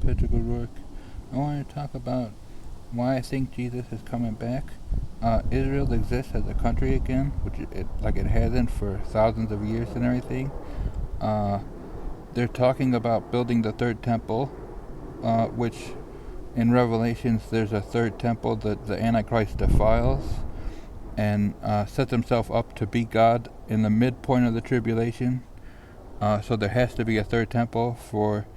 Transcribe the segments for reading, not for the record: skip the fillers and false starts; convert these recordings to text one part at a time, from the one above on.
Patrick O'Rourke. I want to talk about why I think Jesus is coming back. Israel exists as a country again, which it hasn't for thousands of years and everything. Uh, they're talking about building the third temple, which in Revelations there's a third temple that the Antichrist defiles and sets himself up to be God in the midpoint of the tribulation. So there has to be a third temple for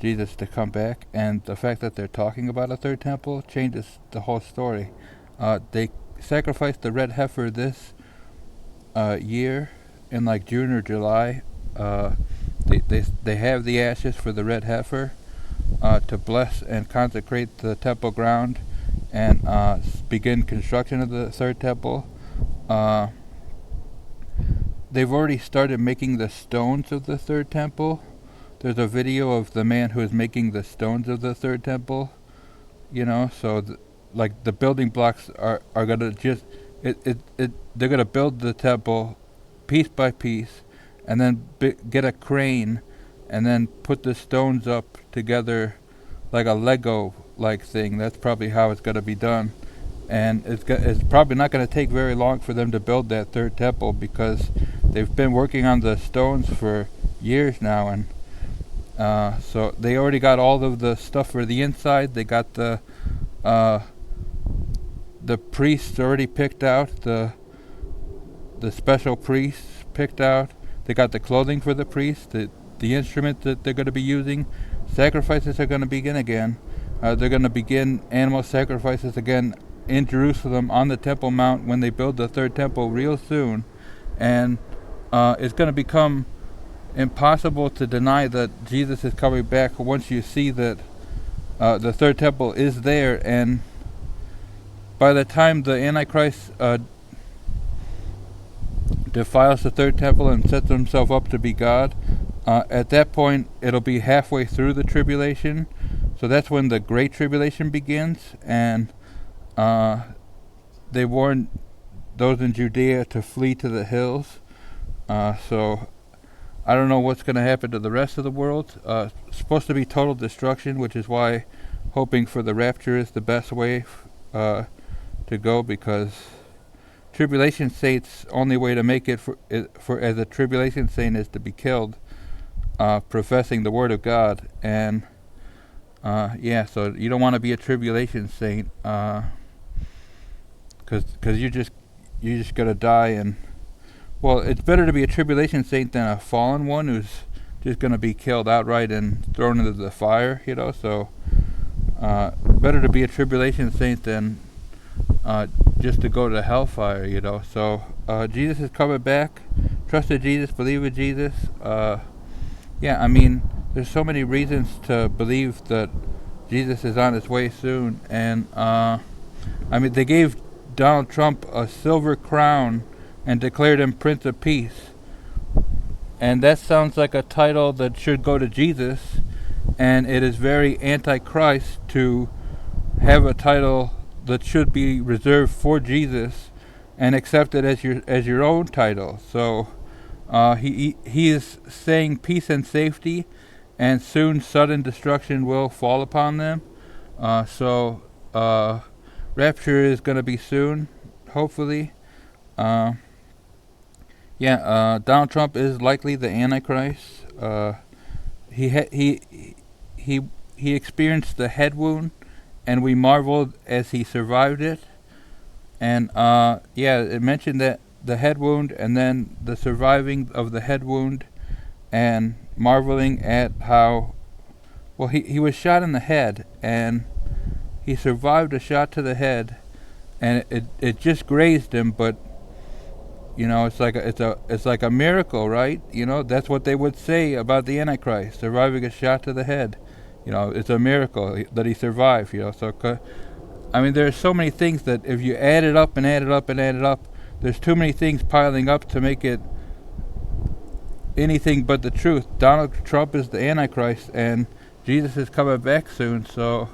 Jesus to come back, and the fact that they're talking about a third temple changes the whole story. They sacrificed the red heifer this year in like June or July. They have the ashes for the red heifer to bless and consecrate the temple ground and begin construction of the third temple. They've already started making the stones of the third temple. There's a video of the man who is making the stones of the third temple. So like the building blocks are gonna just they're gonna build the temple piece by piece, and then get a crane, and then put the stones up together like a Lego like thing. That's probably how it's gonna be done, and it's probably not gonna take very long for them to build that third temple because they've been working on the stones for years now, and so they already got all of the stuff for the inside. They got the priests already picked out, the special priests picked out. They got the clothing for the priests, the instrument that they're going to be using. Sacrifices are going to begin again. They're going to begin animal sacrifices again in Jerusalem on the Temple Mount when they build the third temple real soon. And it's going to become impossible to deny that Jesus is coming back once you see that the third temple is there. And by the time the Antichrist defiles the third temple and sets himself up to be God, at that point it'll be halfway through the tribulation. So that's when the Great Tribulation begins, and they warned those in Judea to flee to the hills. So I don't know what's going to happen to the rest of the world. It's supposed to be total destruction, which is why hoping for the rapture is the best way to go, because tribulation saints' only way to make it for as a tribulation saint is to be killed, professing the word of God. And so you don't want to be a tribulation saint, because you're just gonna die. And well, it's better to be a tribulation saint than a fallen one who's just gonna be killed outright and thrown into the fire. So better to be a tribulation saint than just to go to hellfire. So Jesus is coming back. Trust in Jesus, believe in Jesus. I mean, there's so many reasons to believe that Jesus is on his way soon. And I mean, they gave Donald Trump a silver crown and declared him Prince of Peace, and that sounds like a title that should go to Jesus. And it is very anti-Christ to have a title that should be reserved for Jesus and accept it as your own title. So he is saying peace and safety, and soon sudden destruction will fall upon them. So rapture is going to be soon, hopefully. Donald Trump is likely the Antichrist. He experienced the head wound, and we marveled as he survived it. And it mentioned that the head wound, and then the surviving of the head wound, and marveling at how, well, he was shot in the head, and he survived a shot to the head, and it just grazed him, but it's like a miracle, right? That's what they would say about the Antichrist, surviving a shot to the head. It's a miracle that he survived. So I mean, there's so many things that if you add it up and add it up and add it up, there's too many things piling up to make it anything but the truth. Donald Trump is the Antichrist, and Jesus is coming back soon. So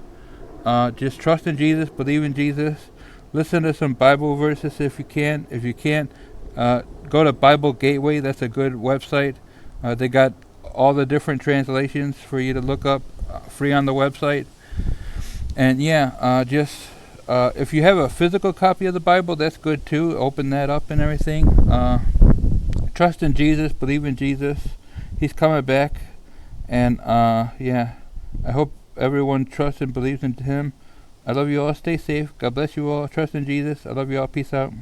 just trust in Jesus, believe in Jesus, listen to some Bible verses if you can. If you can't, go to Bible Gateway. That's a good website. They got all the different translations for you to look up. free on the website. And yeah, just if you have a physical copy of the Bible, that's good too. Open that up and everything. Trust in Jesus, believe in Jesus. He's coming back, and yeah, I hope everyone trusts and believes in Him. I love you all. Stay safe. God bless you all. Trust in Jesus. I love you all. Peace out.